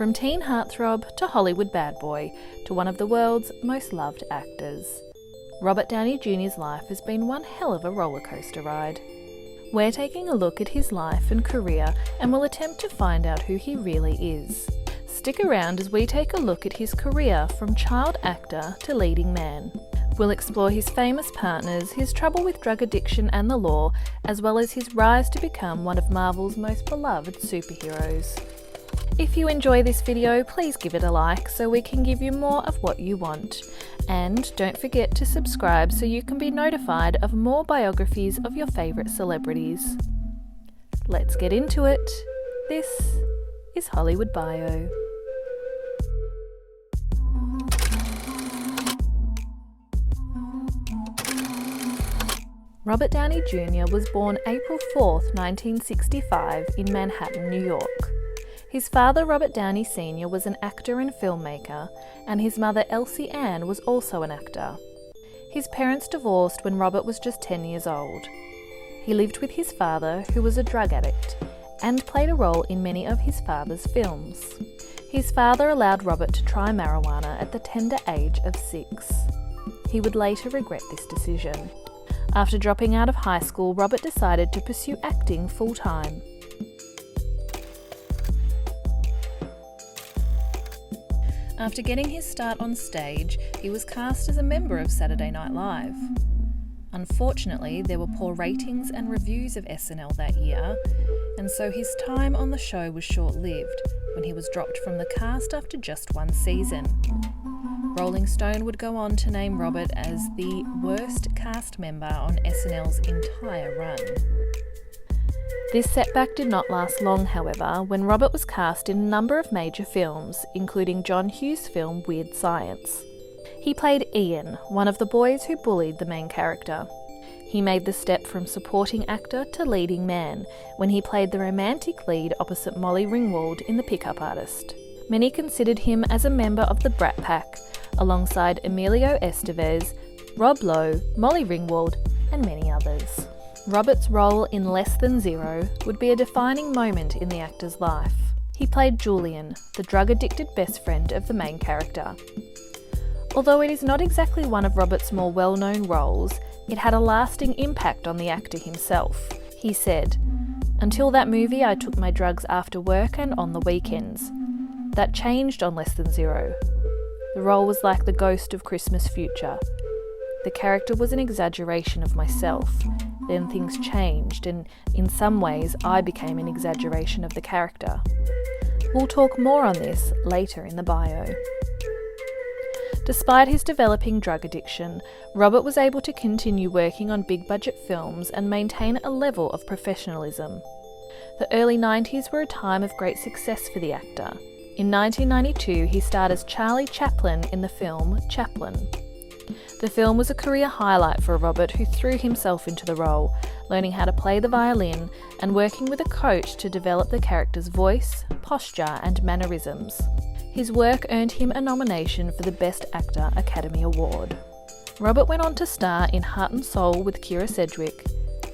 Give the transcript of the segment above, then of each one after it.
From teen heartthrob to Hollywood bad boy to one of the world's most loved actors, Robert Downey Jr.'s life has been one hell of a roller coaster ride. We're taking a look at his life and career and will attempt to find out who he really is. Stick around as we take a look at his career from child actor to leading man. We'll explore his famous partners, his trouble with drug addiction and the law, as well as his rise to become one of Marvel's most beloved superheroes. If you enjoy this video, please give it a like so we can give you more of what you want. And don't forget to subscribe so you can be notified of more biographies of your favourite celebrities. Let's get into it. This is Hollywood Bio. Robert Downey Jr. was born April 4th, 1965 in Manhattan, New York. His father, Robert Downey Sr., was an actor and filmmaker, and his mother, Elsie Ann, was also an actor. His parents divorced when Robert was just 10 years old. He lived with his father, who was a drug addict, and played a role in many of his father's films. His father allowed Robert to try marijuana at the tender age of 6. He would later regret this decision. After dropping out of high school, Robert decided to pursue acting full-time. After getting his start on stage, he was cast as a member of Saturday Night Live. Unfortunately, there were poor ratings and reviews of SNL that year, and so his time on the show was short-lived when he was dropped from the cast after just one season. Rolling Stone would go on to name Robert as the worst cast member on SNL's entire run. This setback did not last long, however, when Robert was cast in a number of major films, including John Hughes' film Weird Science. He played Ian, one of the boys who bullied the main character. He made the step from supporting actor to leading man when he played the romantic lead opposite Molly Ringwald in The Pickup Artist. Many considered him as a member of the Brat Pack, alongside Emilio Estevez, Rob Lowe, Molly Ringwald, and many others. Robert's role in Less Than Zero would be a defining moment in the actor's life. He played Julian, the drug-addicted best friend of the main character. Although it is not exactly one of Robert's more well-known roles, it had a lasting impact on the actor himself. He said, "Until that movie, I took my drugs after work and on the weekends. That changed on Less Than Zero. The role was like the ghost of Christmas future. The character was an exaggeration of myself. Then things changed, and in some ways I became an exaggeration of the character." We'll talk more on this later in the bio. Despite his developing drug addiction, Robert was able to continue working on big-budget films and maintain a level of professionalism. The early 90s were a time of great success for the actor. In 1992, he starred as Charlie Chaplin in the film Chaplin. The film was a career highlight for Robert, who threw himself into the role, learning how to play the violin and working with a coach to develop the character's voice, posture and mannerisms. His work earned him a nomination for the Best Actor Academy Award. Robert went on to star in Heart and Soul with Kira Sedgwick,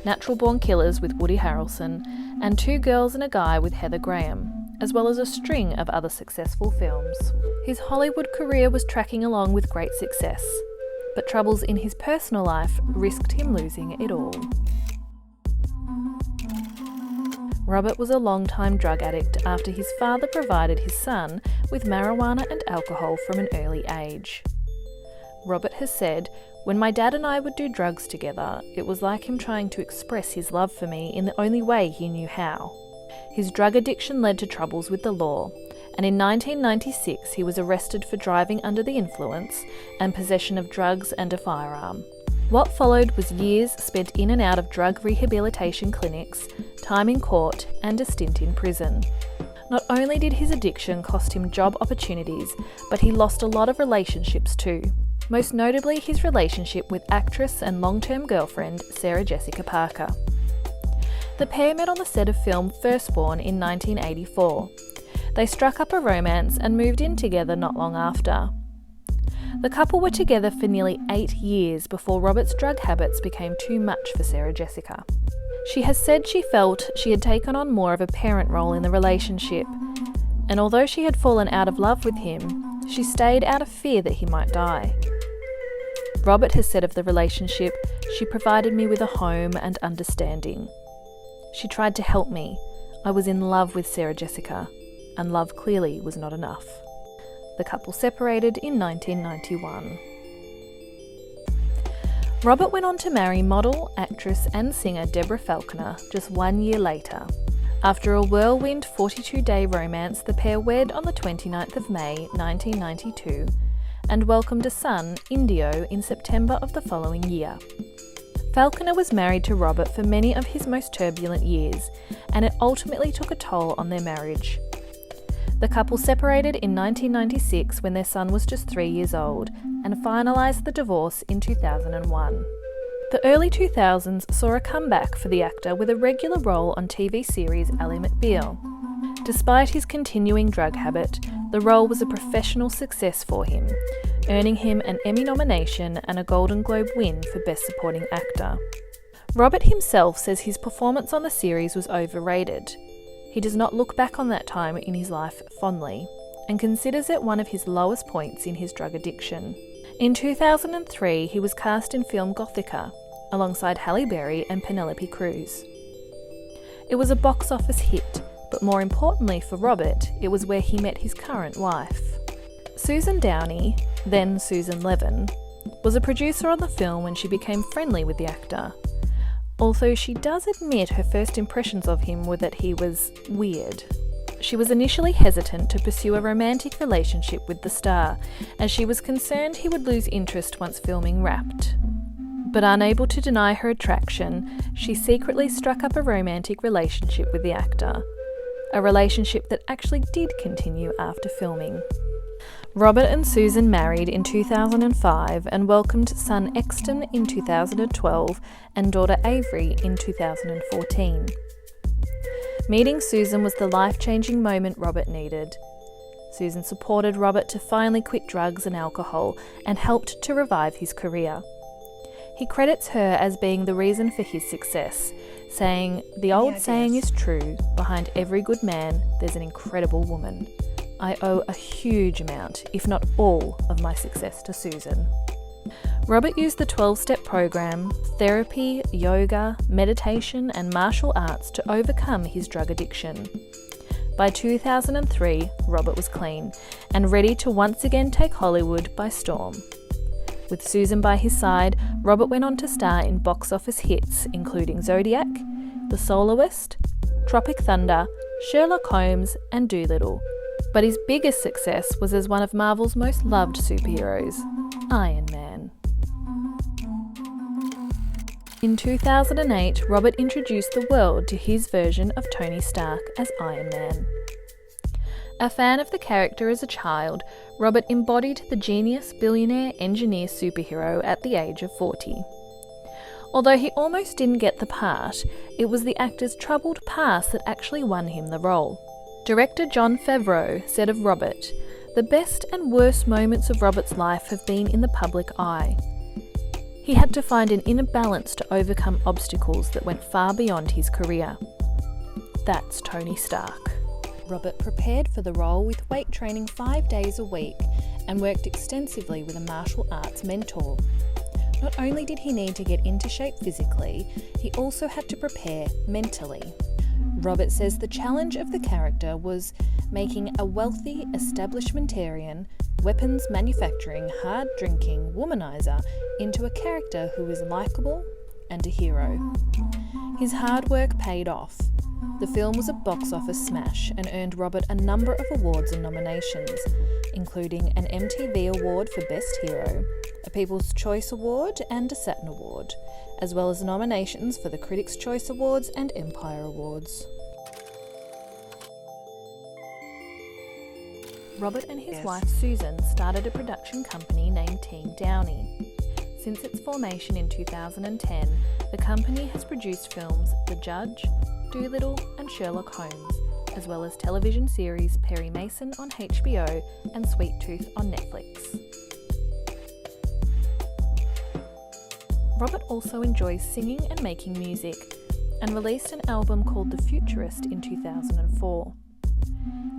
Natural Born Killers with Woody Harrelson, and Two Girls and a Guy with Heather Graham, as well as a string of other successful films. His Hollywood career was tracking along with great success, but troubles in his personal life risked him losing it all. Robert was a long-time drug addict after his father provided his son with marijuana and alcohol from an early age. Robert has said, "When my dad and I would do drugs together, it was like him trying to express his love for me in the only way he knew how." His drug addiction led to troubles with the law, and in 1996 he was arrested for driving under the influence and possession of drugs and a firearm. What followed was years spent in and out of drug rehabilitation clinics, time in court, and a stint in prison. Not only did his addiction cost him job opportunities, but he lost a lot of relationships too, most notably his relationship with actress and long-term girlfriend Sarah Jessica Parker. The pair met on the set of film Firstborn in 1984. They struck up a romance and moved in together not long after. The couple were together for nearly 8 years before Robert's drug habits became too much for Sarah Jessica. She has said she felt she had taken on more of a parent role in the relationship, and although she had fallen out of love with him, she stayed out of fear that he might die. Robert has said of the relationship, "She provided me with a home and understanding. She tried to help me. I was in love with Sarah Jessica, and love clearly was not enough." The couple separated in 1991. Robert went on to marry model, actress and singer Deborah Falconer just 1 year later. After a whirlwind 42-day romance, the pair wed on the 29th of May 1992 and welcomed a son, Indio, in September of the following year. Falconer was married to Robert for many of his most turbulent years, and it ultimately took a toll on their marriage. The couple separated in 1996 when their son was just 3 years old, and finalised the divorce in 2001. The early 2000s saw a comeback for the actor with a regular role on TV series Ally McBeal. Despite his continuing drug habit, the role was a professional success for him, earning him an Emmy nomination and a Golden Globe win for Best Supporting Actor. Robert himself says his performance on the series was overrated. He does not look back on that time in his life fondly, and considers it one of his lowest points in his drug addiction. In 2003, he was cast in film Gothica, alongside Halle Berry and Penelope Cruz. It was a box office hit, but more importantly for Robert, it was where he met his current wife. Susan Downey, then Susan Levin, was a producer on the film when she became friendly with the actor. Although she does admit her first impressions of him were that he was weird. She was initially hesitant to pursue a romantic relationship with the star, as she was concerned he would lose interest once filming wrapped. But unable to deny her attraction, she secretly struck up a romantic relationship with the actor, a relationship that actually did continue after filming. Robert and Susan married in 2005 and welcomed son Exton in 2012 and daughter Avery in 2014. Meeting Susan was the life-changing moment Robert needed. Susan supported Robert to finally quit drugs and alcohol and helped to revive his career. He credits her as being the reason for his success, saying, "The old saying is true, behind every good man there's an incredible woman. I owe a huge amount, if not all, of my success to Susan." Robert used the 12-step program, therapy, yoga, meditation and martial arts to overcome his drug addiction. By 2003, Robert was clean and ready to once again take Hollywood by storm. With Susan by his side, Robert went on to star in box office hits including Zodiac, The Soloist, Tropic Thunder, Sherlock Holmes and Dolittle. But his biggest success was as one of Marvel's most loved superheroes, Iron Man. In 2008, Robert introduced the world to his version of Tony Stark as Iron Man. A fan of the character as a child, Robert embodied the genius, billionaire, engineer superhero at the age of 40. Although he almost didn't get the part, it was the actor's troubled past that actually won him the role. Director Jon Favreau said of Robert, "The best and worst moments of Robert's life have been in the public eye. He had to find an inner balance to overcome obstacles that went far beyond his career. That's Tony Stark." Robert prepared for the role with weight training 5 days a week and worked extensively with a martial arts mentor. Not only did he need to get into shape physically, he also had to prepare mentally. Robert says the challenge of the character was making a wealthy establishmentarian, weapons manufacturing, hard drinking womanizer into a character who is likeable and a hero. His hard work paid off. The film was a box office smash and earned Robert a number of awards and nominations, including an MTV Award for Best Hero, a People's Choice Award and a Saturn Award, as well as nominations for the Critics' Choice Awards and Empire Awards. Robert and his wife Susan started a production company named Team Downey. Since its formation in 2010, the company has produced films The Judge, Dolittle and Sherlock Holmes, as well as television series Perry Mason on HBO and Sweet Tooth on Netflix. Robert also enjoys singing and making music, and released an album called The Futurist in 2004.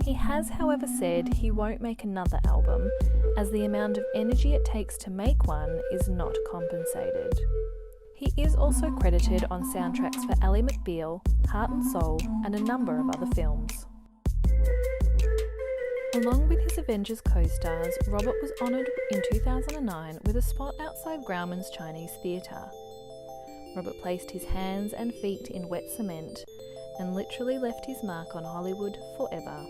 He has, however, said he won't make another album, as the amount of energy it takes to make one is not compensated. He is also credited on soundtracks for Ally McBeal, Heart and Soul, and a number of other films. Along with his Avengers co-stars, Robert was honoured in 2009 with a spot outside Grauman's Chinese Theatre. Robert placed his hands and feet in wet cement and literally left his mark on Hollywood forever.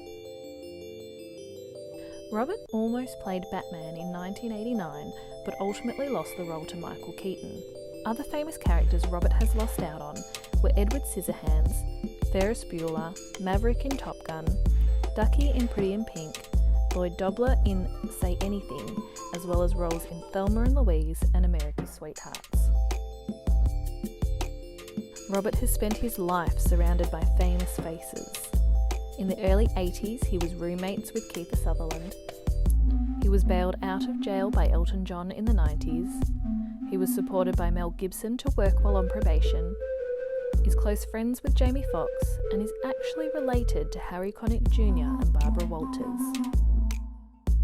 Robert almost played Batman in 1989, but ultimately lost the role to Michael Keaton. Other famous characters Robert has lost out on were Edward Scissorhands, Ferris Bueller, Maverick in Top Gun, Ducky in Pretty in Pink, Lloyd Dobler in Say Anything, as well as roles in Thelma and Louise and America's Sweethearts. Robert has spent his life surrounded by famous faces. In the early 80s, he was roommates with Kiefer Sutherland. He was bailed out of jail by Elton John in the 90s. He was supported by Mel Gibson to work while on probation, is close friends with Jamie Foxx, and is actually related to Harry Connick Jr. and Barbara Walters.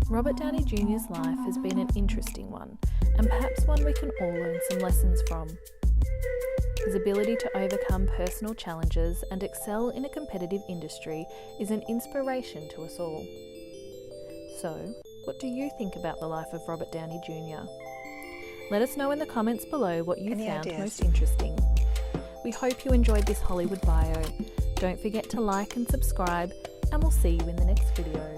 Robert Downey Jr.'s life has been an interesting one, and perhaps one we can all learn some lessons from. His ability to overcome personal challenges and excel in a competitive industry is an inspiration to us all. So, what do you think about the life of Robert Downey Jr.? Let us know in the comments below what you found most interesting. We hope you enjoyed this Hollywood bio. Don't forget to like and subscribe, and we'll see you in the next video.